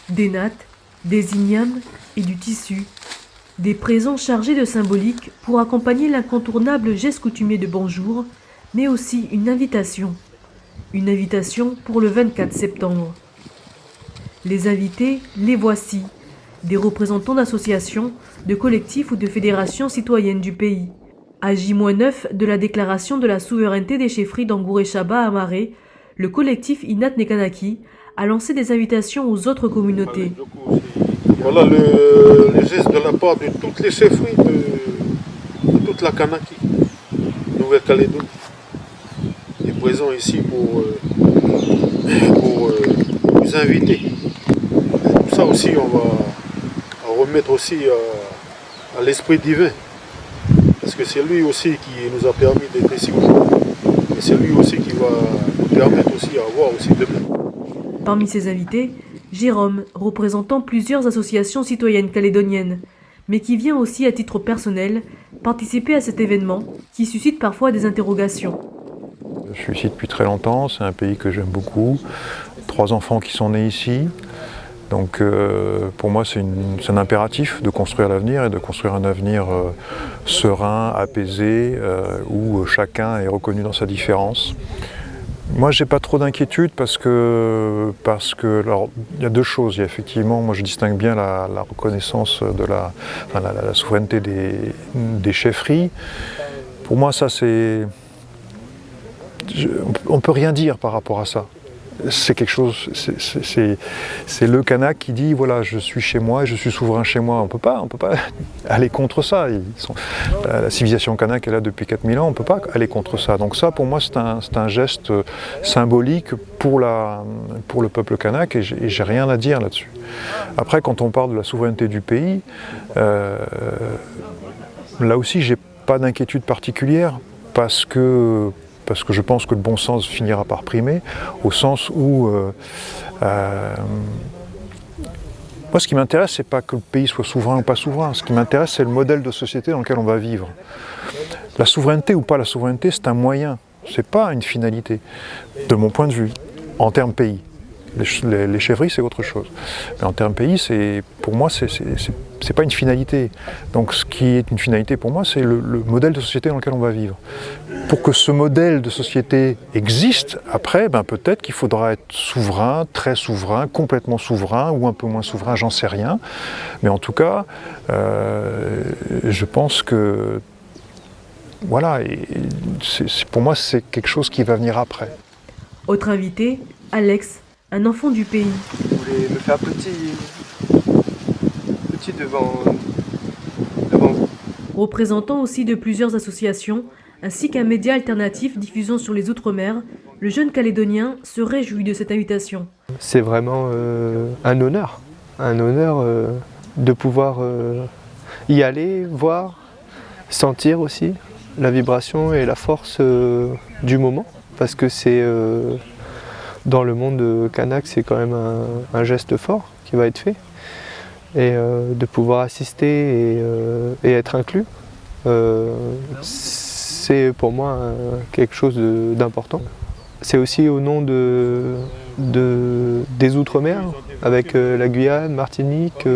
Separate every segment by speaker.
Speaker 1: Des nattes, des ignames et du tissu. Des présents chargés de symbolique pour accompagner l'incontournable geste coutumier de bonjour, mais aussi une invitation. Une invitation pour le 24 septembre. Les invités, les voici. Des représentants d'associations, de collectifs ou de fédérations citoyennes du pays. À J-9 de la déclaration de la souveraineté des chefferies d'Angouré-Chaba à Maré, le collectif Inat Nekanaki a lancé des invitations aux autres communautés.
Speaker 2: Voilà le geste de la part de toutes les chefferies de toute la Kanaki, Nouvelle-Calédonie. Il est présent ici pour nous inviter. Tout ça aussi, on va remettre aussi à l'Esprit divin. Parce que c'est lui aussi qui nous a permis d'être ici aujourd'hui. Et c'est lui aussi qui va nous permettre aussi à voir aussi demain.
Speaker 1: Parmi ces invités, Jérôme, représentant plusieurs associations citoyennes calédoniennes, mais qui vient aussi à titre personnel participer à cet événement qui suscite parfois des interrogations.
Speaker 3: Je suis ici depuis très longtemps, c'est un pays que j'aime beaucoup. 3 enfants qui sont nés ici. Donc pour moi c'est un impératif de construire l'avenir et de construire un avenir serein, apaisé, où chacun est reconnu dans sa différence. Moi j'ai pas trop d'inquiétude parce que alors, il y a 2 choses. Il y a effectivement, moi je distingue bien la reconnaissance de la souveraineté des chefferies. Pour moi ça c'est... On ne peut rien dire par rapport à ça. C'est quelque chose, c'est le Kanak qui dit voilà, je suis chez moi et je suis souverain chez moi. On peut pas aller contre ça. La civilisation Kanak est là depuis 4000 ans, on ne peut pas aller contre ça. Donc ça, pour moi, c'est un geste symbolique pour le peuple Kanak et j'ai rien à dire là-dessus. Après, quand on parle de la souveraineté du pays, là aussi, j'ai pas d'inquiétude particulière parce que je pense que le bon sens finira par primer, au sens où moi ce qui m'intéresse, c'est pas que le pays soit souverain ou pas souverain, ce qui m'intéresse c'est le modèle de société dans lequel on va vivre. La souveraineté ou pas la souveraineté, c'est un moyen, c'est pas une finalité, de mon point de vue, en termes pays. Les chefferies, c'est autre chose. Mais en termes pays, pour moi, c'est pas une finalité. Donc ce qui est une finalité pour moi, c'est le modèle de société dans lequel on va vivre. Pour que ce modèle de société existe, après, peut-être qu'il faudra être souverain, très souverain, complètement souverain, ou un peu moins souverain, j'en sais rien. Mais en tout cas, je pense que, voilà, pour moi, c'est quelque chose qui va venir après.
Speaker 1: Autre invité, Alex, un enfant du pays.
Speaker 4: Je voulais me faire petit devant vous.
Speaker 1: Représentant aussi de plusieurs associations, ainsi qu'un média alternatif diffusant sur les Outre-mer, le jeune Calédonien se réjouit de cette invitation.
Speaker 4: C'est vraiment un honneur de pouvoir y aller, voir, sentir aussi la vibration et la force du moment, parce que c'est dans le monde Kanak, c'est quand même un geste fort qui va être fait. Et de pouvoir assister et être inclus, c'est pour moi quelque chose d'important. C'est aussi au nom des Outre-mer, avec la Guyane, Martinique,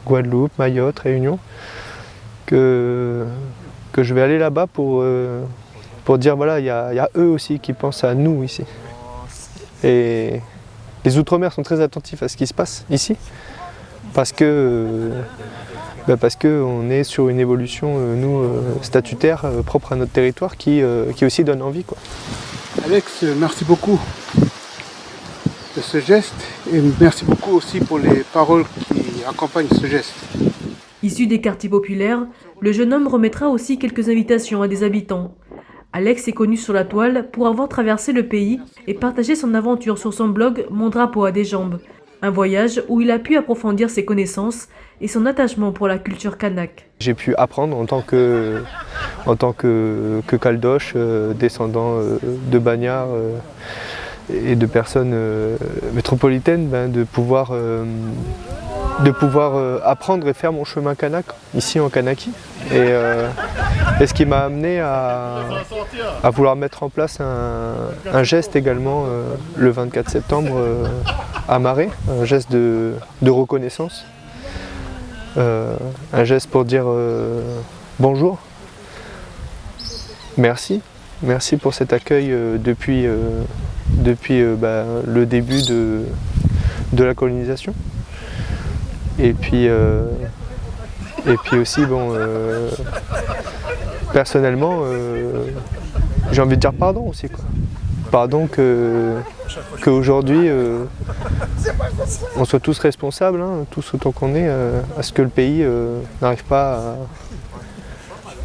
Speaker 4: Guadeloupe, Mayotte, Réunion, que je vais aller là-bas pour dire voilà, il y a eux aussi qui pensent à nous ici. Et les Outre-mer sont très attentifs à ce qui se passe ici, parce que on est sur une évolution, statutaire, propre à notre territoire, qui aussi donne envie, quoi.
Speaker 5: Alex, merci beaucoup de ce geste et merci beaucoup aussi pour les paroles qui accompagnent ce geste.
Speaker 1: Issu des quartiers populaires, le jeune homme remettra aussi quelques invitations à des habitants. Alex est connu sur la toile pour avoir traversé le pays et partagé son aventure sur son blog Mon drapeau a des jambes. Un voyage où il a pu approfondir ses connaissances et son attachement pour la culture kanak.
Speaker 4: J'ai pu apprendre en tant que Caldoche, descendant de bagnards et de personnes métropolitaines, de pouvoir apprendre et faire mon chemin kanak ici en Kanaki. Et ce qui m'a amené à vouloir mettre en place un geste également le 24 septembre à Marais, un geste de reconnaissance, un geste pour dire bonjour, merci pour cet accueil depuis le début de la colonisation. Et puis aussi, bon, personnellement, j'ai envie de dire pardon aussi, quoi. Pardon qu'aujourd'hui, on soit tous responsables, hein, tous autant qu'on est, à ce que le pays n'arrive pas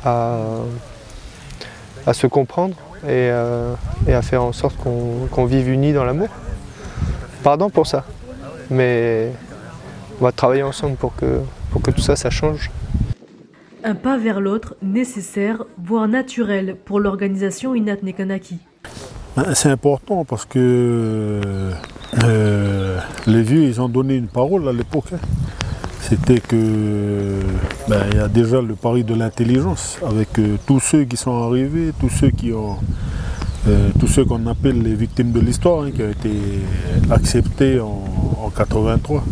Speaker 4: à se comprendre et à faire en sorte qu'on vive unis dans l'amour. Pardon pour ça, mais on va travailler ensemble pour que tout ça, ça change.
Speaker 1: Un pas vers l'autre nécessaire, voire naturel pour l'organisation Inat Nekanaki.
Speaker 2: C'est important parce que les vieux, ils ont donné une parole à l'époque. Hein. C'était que il y a déjà le pari de l'intelligence avec tous ceux qui sont arrivés, tous ceux qu'on appelle les victimes de l'histoire, hein, qui ont été acceptés en 83.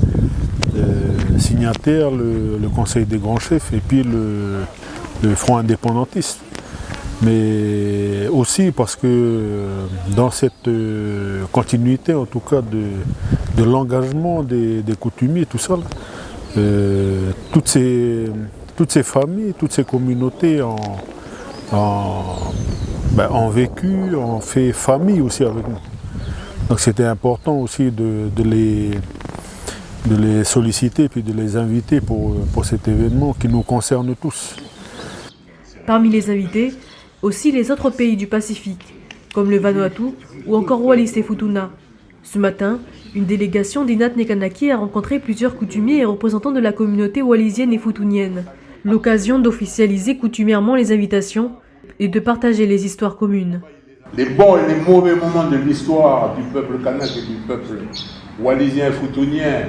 Speaker 2: Signataires, le Conseil des grands chefs et puis le Front indépendantiste. Mais aussi parce que dans cette continuité, en tout cas, de l'engagement des coutumiers, tout ça, toutes ces familles, toutes ces communautés ont vécu, ont fait famille aussi avec nous. Donc c'était important aussi de les solliciter puis de les inviter pour cet événement qui nous concerne tous.
Speaker 1: Parmi les invités, aussi les autres pays du Pacifique, comme le Vanuatu ou encore Wallis et Futuna. Ce matin, une délégation d'Inat Nekanaki a rencontré plusieurs coutumiers et représentants de la communauté wallisienne et futunienne. L'occasion d'officialiser coutumièrement les invitations et de partager les histoires communes.
Speaker 6: Les bons et les mauvais moments de l'histoire du peuple kanak et du peuple wallisien et futunien,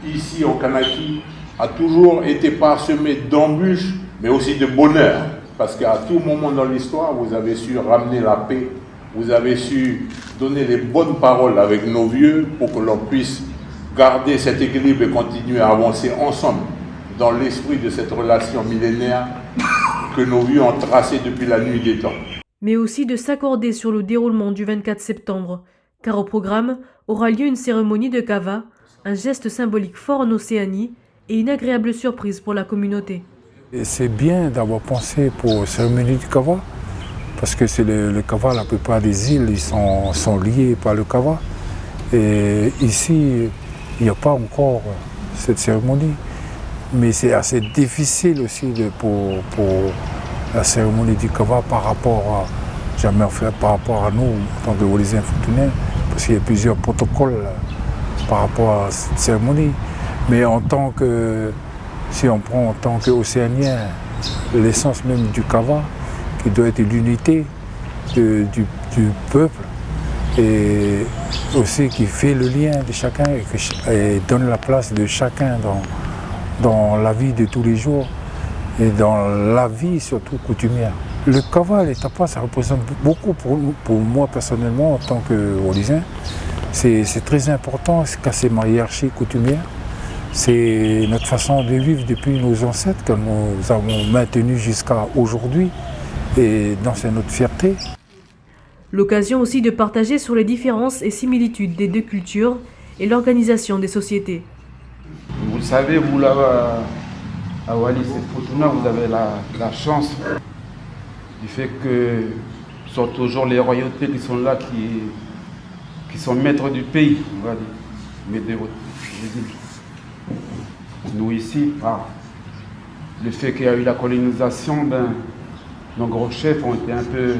Speaker 6: ici au Kanaki, a toujours été parsemé d'embûches, mais aussi de bonheur. Parce qu'à tout moment dans l'histoire, vous avez su ramener la paix, vous avez su donner les bonnes paroles avec nos vieux pour que l'on puisse garder cet équilibre et continuer à avancer ensemble dans l'esprit de cette relation millénaire que nos vieux ont tracée depuis la nuit des temps.
Speaker 1: Mais aussi de s'accorder sur le déroulement du 24 septembre, car au programme aura lieu une cérémonie de kava, un geste symbolique fort en Océanie et une agréable surprise pour la communauté.
Speaker 7: Et c'est bien d'avoir pensé pour la cérémonie du kava, parce que c'est le kava, la plupart des îles ils sont liés par le kava. Et ici, il n'y a pas encore cette cérémonie. Mais c'est assez difficile aussi pour la cérémonie du kava par rapport à nous, en tant que Wallisiens futuniens, parce qu'il y a plusieurs protocoles par rapport à cette cérémonie. Mais si on prend en tant qu'Océanien, l'essence même du kava, qui doit être l'unité du peuple, et aussi qui fait le lien de chacun et donne la place de chacun dans la vie de tous les jours et dans la vie surtout coutumière. Le kava, les tapas, ça représente beaucoup pour moi personnellement en tant que Wallisien. C'est très important, c'est casser ma hiérarchie coutumière. C'est notre façon de vivre depuis nos ancêtres que nous avons maintenu jusqu'à aujourd'hui et c'est notre fierté.
Speaker 1: L'occasion aussi de partager sur les différences et similitudes des deux cultures et l'organisation des sociétés.
Speaker 8: Vous le savez, vous là à Wallis et Futuna, vous avez la chance du fait que ce sont toujours les royautés qui sont là, qui sont maîtres du pays, on va dire, maîtres des villes. Nous ici, le fait qu'il y a eu la colonisation, nos gros chefs ont été un peu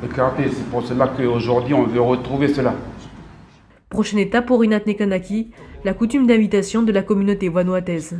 Speaker 8: écartés. C'est pour cela qu'aujourd'hui on veut retrouver cela.
Speaker 1: Prochaine étape pour Inat Nekanaki, la coutume d'invitation de la communauté vanuataise.